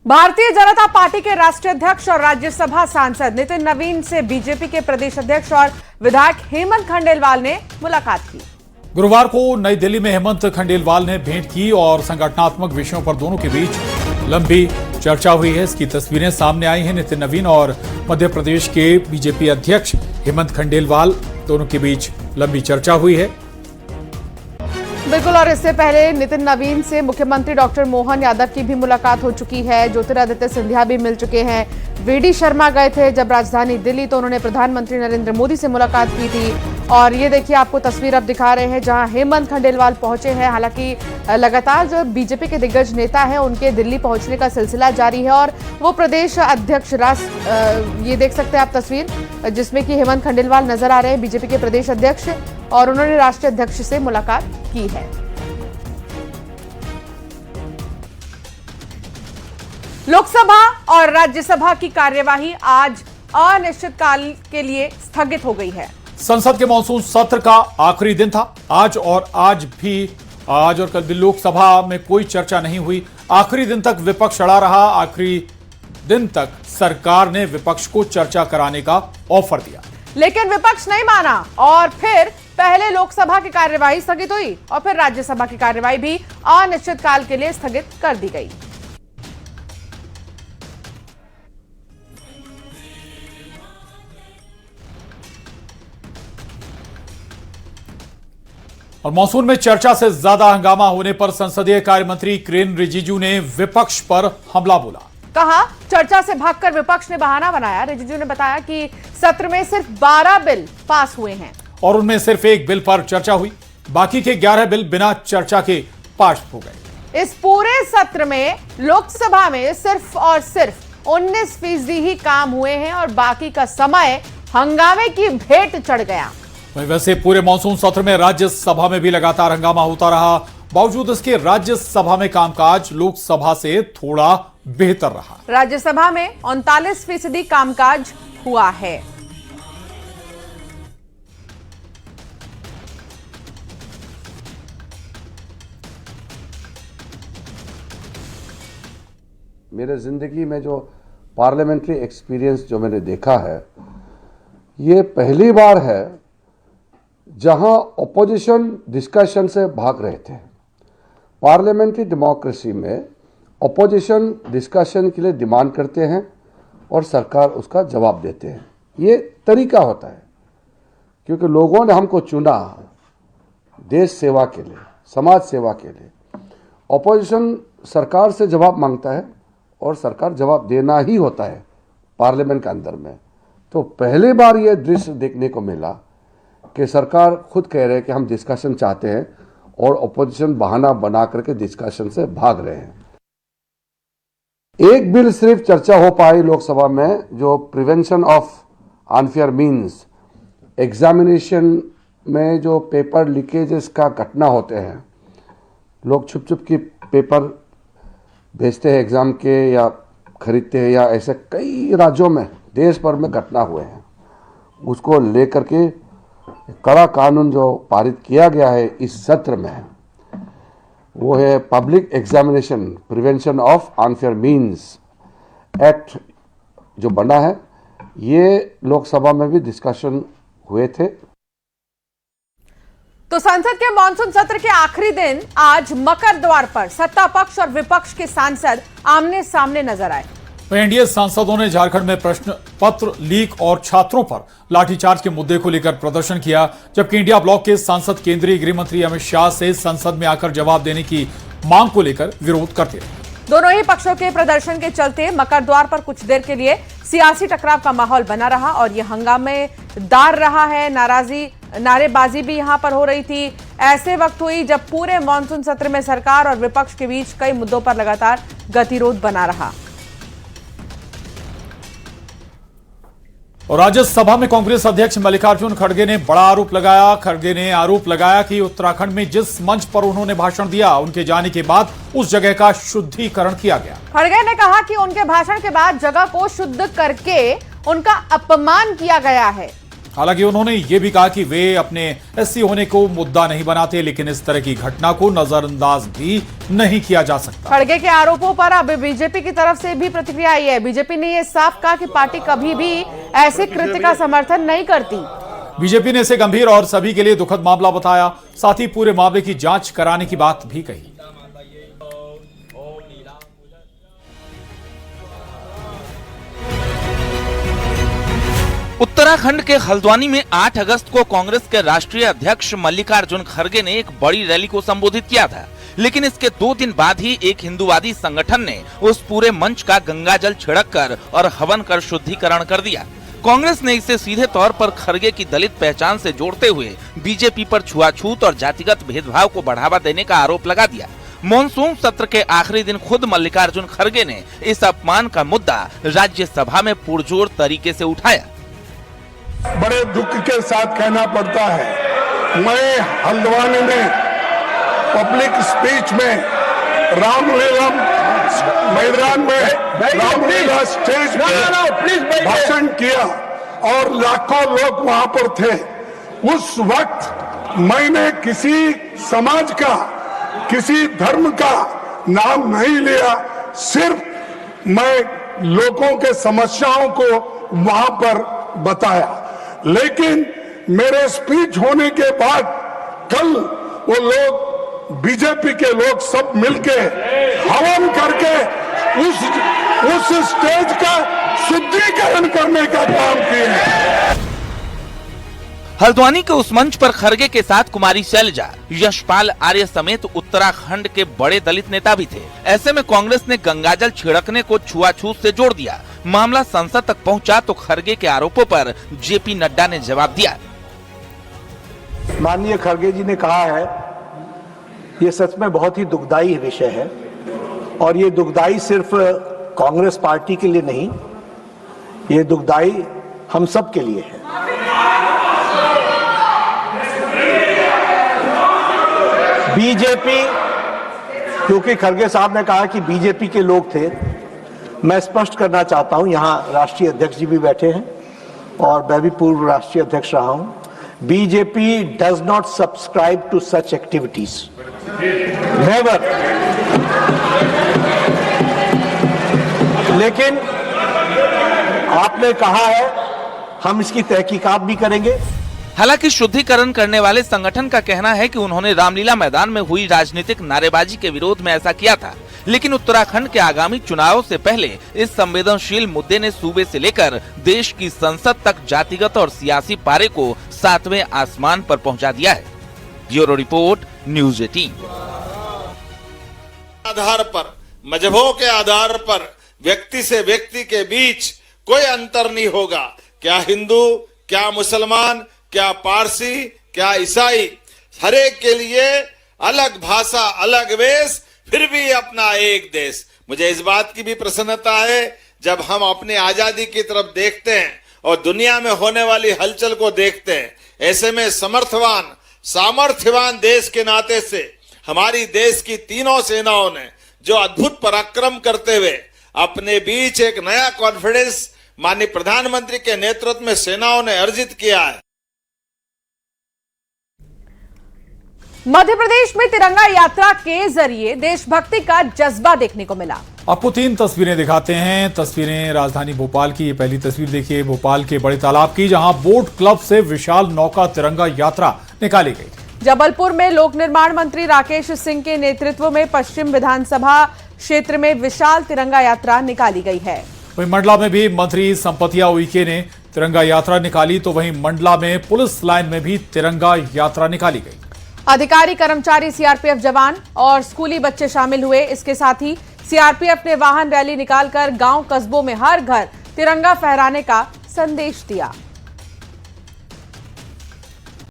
Bharatiya Janata party के राष्ट्रीय अध्यक्ष और राज्यसभा सांसद नितिन नवीन से बीजेपी के प्रदेश अध्यक्ष और विधायक हेमंत खंडेलवाल ने मुलाकात की। गुरुवार को नई दिल्ली में हेमंत खंडेलवाल ने भेंट की और संगठनात्मक विषयों पर दोनों के बीच लंबी चर्चा हुई है। इसकी तस्वीरें सामने आई हैं। नितिन नवीन और मध्य प्रदेश के बीजेपी अध्यक्ष हेमंत खंडेलवाल दोनों के बीच लंबी चर्चा हुई है। बिल्कुल, और इससे पहले नितिन नवीन से मुख्यमंत्री डॉक्टर मोहन यादव की भी मुलाकात हो चुकी है। ज्योतिरादित्य सिंधिया भी मिल चुके हैं। वीडी शर्मा गए थे जब राजधानी दिल्ली, तो उन्होंने प्रधानमंत्री नरेंद्र मोदी से मुलाकात की थी। और ये देखिए, आपको तस्वीर अब दिखा रहे हैं जहां हेमंत खंडेलवाल पहुंचे हैं। हालांकि लगातार जो बीजेपी के दिग्गज नेता हैं उनके दिल्ली पहुंचने का सिलसिला जारी है और वो प्रदेश अध्यक्ष ये देख सकते हैं आप तस्वीर जिसमें कि हेमंत खंडेलवाल नजर आ रहे हैं, बीजेपी के प्रदेश अध्यक्ष, और उन्होंने राष्ट्रीय अध्यक्ष से मुलाकात की है। लोकसभा और राज्यसभा की कार्यवाही आज अनिश्चितकाल के लिए स्थगित हो गई है। संसद के मानसून सत्र का आखिरी दिन था। आज और कल भी लोकसभा में कोई चर्चा नहीं हुई। आखिरी दिन तक विपक्ष अड़ा रहा। आखिरी दिन तक सरकार ने विपक्ष को चर्चा कराने का ऑफर दिया, लेकिन विपक्ष नहीं माना और फिर पहले लोकसभा की कार्यवाही स्थगित हुई और फिर राज्यसभा की कार्यवाही भी अनिश्चितकाल के लिए स्थगित कर दी गई। और मानसून में चर्चा से ज्यादा हंगामा होने पर संसदीय कार्य मंत्री किरेन रिजिजू ने विपक्ष पर हमला बोला। कहा, चर्चा से भागकर विपक्ष ने बहाना बनाया। रिजिजू ने बताया कि सत्र में सिर्फ 12 बिल पास हुए हैं और उनमें सिर्फ एक बिल पर चर्चा हुई। बाकी के 11 बिल बिना चर्चा के पास हो गए। इस पूरे सत्र में लोकसभा में सिर्फ और सिर्फ 19% ही काम हुए हैं और बाकी का समय हंगामे की भेंट चढ़ गया। वैसे पूरे मानसून सत्र में राज्यसभा में भी लगातार हंगामा होता रहा। बावजूद इसके राज्यसभा में कामकाज लोकसभा से थोड़ा बेहतर रहा। राज्यसभा में 39% कामकाज हुआ है। मेरे जिंदगी में जो पार्लियामेंट्री एक्सपीरियंस जो मैंने देखा है, ये पहली बार है जहां ऑपोजिशन डिस्कशन से भाग रहे थे। पार्लियामेंट्री डेमोक्रेसी में ऑपोजिशन डिस्कशन के लिए डिमांड करते हैं और सरकार उसका जवाब देते हैं। ये तरीका होता है क्योंकि लोगों ने हमको चुना देश सेवा के लिए, समाज सेवा के लिए। ऑपोजिशन सरकार से जवाब मांगता है और सरकार जवाब देना ही होता है पार्लियामेंट के अंदर में। तो पहली बार ये दृश्य देखने को मिला कि सरकार खुद कह रहे हैं कि हम डिस्कशन चाहते हैं और ऑपोजिशन बहाना बना करके डिस्कशन से भाग रहे हैं। एक बिल सिर्फ चर्चा हो पाई लोकसभा में, जो prevention of unfair means, examination में जो पेपर लीकेजेस का घटना होते हैं, लोग छुप छुप के पेपर भेजते हैं एग्जाम के या खरीदते हैं, या ऐसे कई राज्यों में देश भर में घटना हुए हैं। उसको लेकर के कड़ा कानून जो पारित किया गया है इस सत्र में, वो है public examination prevention of unfair means act जो बना है। ये लोकसभा में भी डिस्कशन हुए थे। तो संसद के मानसून सत्र के आखिरी दिन आज मकर द्वार पर सत्ता पक्ष और विपक्ष के सांसद आमने सामने नजर आए। एनडीए सांसदों ने झारखंड में प्रश्न पत्र लीक और छात्रों पर लाठीचार्ज के मुद्दे को लेकर प्रदर्शन किया, जबकि इंडिया ब्लॉक के सांसद केंद्रीय गृह मंत्री अमित शाह से संसद में आकर जवाब देने की मांग को लेकर विरोध करते रहे। दोनों ही पक्षों के प्रदर्शन के चलते मकर द्वार पर कुछ देर के लिए सियासी टकराव का माहौल बना रहा और यह हंगामेदार रहा है। नारेबाजी भी यहां पर हो रही थी। ऐसे वक्त हुई जब पूरे मानसून सत्र में सरकार और विपक्ष के बीच कई मुद्दों पर लगातार गतिरोध बना रहा। और राज्यसभा में कांग्रेस अध्यक्ष मल्लिकार्जुन खड़गे ने बड़ा आरोप लगाया। खड़गे ने आरोप लगाया कि उत्तराखंड में जिस मंच पर उन्होंने भाषण दिया, उनके जाने के बाद उस जगह का शुद्धिकरण किया गया। खड़गे ने कहा कि उनके भाषण के बाद जगह को शुद्ध करके उनका अपमान किया गया है। हालांकि उन्होंने ये भी कहा कि वे अपने एससी होने को मुद्दा नहीं बनाते, लेकिन इस तरह की घटना को नजरअंदाज भी नहीं किया जा सकता। खड़गे के आरोपों पर अब बीजेपी की तरफ से भी प्रतिक्रिया आई है। बीजेपी ने यह साफ कहा कि पार्टी कभी भी ऐसे कृत्य का समर्थन नहीं करती। बीजेपी ने इसे गंभीर और सभी के लिए दुखद मामला बताया, साथ ही पूरे मामले की जांच कराने की बात भी कही। उत्तराखंड के हल्द्वानी में 8 अगस्त को कांग्रेस के राष्ट्रीय अध्यक्ष मल्लिकार्जुन खड़गे ने एक बड़ी रैली को संबोधित किया था, लेकिन इसके 2 दिन बाद ही एक हिंदूवादी संगठन ने उस पूरे मंच का गंगाजल छिड़ककर और हवन कर शुद्धिकरण कर दिया। कांग्रेस ने इसे सीधे तौर पर खड़गे की दलित पहचान से जोड़ते हुए बीजेपी पर छुआछूत और जातिगत भेदभाव को बढ़ावा देने का आरोप लगा दिया। मॉनसून सत्र के आखिरी दिन खुद मल्लिकार्जुन खड़गे ने इस अपमान का मुद्दा राज्यसभा में पुरजोर तरीके से उठाया। बड़े दुख के साथ कहना पड़ता है, मैं हल्द्वानी में पब्लिक स्पीच में रामलीला मैदान में रामलीला स्टेज पे भाषण किया और लाखों लोग वहां पर थे। उस वक्त मैंने किसी समाज का, किसी धर्म का नाम नहीं लिया, सिर्फ मैं लोगों के समस्याओं को वहां पर बताया। लेकिन मेरे स्पीच होने के बाद कल वो लोग, बीजेपी के लोग सब मिलके हवन करके उस स्टेज का शुद्धिकरण करने का काम किए। हल्द्वानी के उस मंच पर खड़गे के साथ कुमारी शैलजा, यशपाल आर्य समेत उत्तराखंड के बड़े दलित नेता भी थे। ऐसे में कांग्रेस ने गंगाजल छिड़कने को छुआछूत से जोड़ दिया। मामला संसद तक पहुंचा तो खड़गे के आरोपों पर जेपी नड्डा ने जवाब दिया। माननीय खड़गे जी ने कहा है, ये सच में बहुत ही दुखदाई विषय है और ये दुखदाई सिर्फ कांग्रेस पार्टी के लिए नहीं, ये दुखदाई हम सब के लिए है। बीजेपी, क्योंकि खड़गे साहब ने कहा कि बीजेपी के लोग थे, मैं स्पष्ट करना चाहता हूं, यहां राष्ट्रीय अध्यक्ष जी भी बैठे हैं और मैं भी पूर्व राष्ट्रीय अध्यक्ष रहा हूं। BJP does not subscribe to such activities, never. लेकिन आपने कहा है, हम इसकी तहकीकात भी करेंगे। हालांकि शुद्धिकरण करने वाले संगठन का कहना है कि उन्होंने रामलीला मैदान में हुई राजनीतिक नारेबाजी के विरोध में ऐसा किया था, लेकिन उत्तराखंड के आगामी चुनाव से पहले इस संवेदनशील मुद्दे ने सूबे से लेकर देश की संसद तक जातिगत और सियासी पारे को 7वें आसमान पर पहुंचा दिया है। Bureau report, news 18। आधार पर, मजहबों के आधार पर व्यक्ति से व्यक्ति के बीच कोई अंतर नहीं होगा। क्या हिंदू, क्या मुसलमान, क्या पारसी, क्या ईसाई, हर एक के लिए अलग भाषा, अलग वेश, फिर भी अपना एक देश। मुझे इस बात की भी प्रसन्नता है जब हम अपनी आजादी की तरफ देखते हैं और दुनिया में होने वाली हलचल को देखते हैं। ऐसे में समर्थवान, सामर्थ्यवान देश के नाते से हमारी देश की तीनों सेनाओं ने जो अद्भुत पराक्रम करते हुए अपने बीच एक नया कॉन्फिडेंस माननीय प्रधानमंत्री के नेतृत्व में सेनाओं ने अर्जित किया है। मध्य प्रदेश में तिरंगा यात्रा के जरिए देशभक्ति का जज्बा देखने को मिला। आपको 3 तस्वीरें दिखाते हैं। तस्वीरें राजधानी भोपाल की। ये पहली तस्वीर देखिए भोपाल के बड़े तालाब की, जहां बोट क्लब से विशाल नौका तिरंगा यात्रा निकाली गई। जबलपुर में लोक निर्माण मंत्री राकेश सिंह के नेतृत्व में पश्चिम विधानसभा क्षेत्र में विशाल तिरंगा यात्रा निकाली गई है। वहीं मंडला में भी मंत्री संपतिया उइके ने तिरंगा यात्रा निकाली, तो वहीं मंडला में पुलिस लाइन में भी तिरंगा यात्रा निकाली गई। अधिकारी, कर्मचारी, सीआरपीएफ जवान और स्कूली बच्चे शामिल हुए। इसके साथ ही सीआरपीएफ ने वाहन रैली निकालकर गांव कस्बों में हर घर तिरंगा फहराने का संदेश दिया।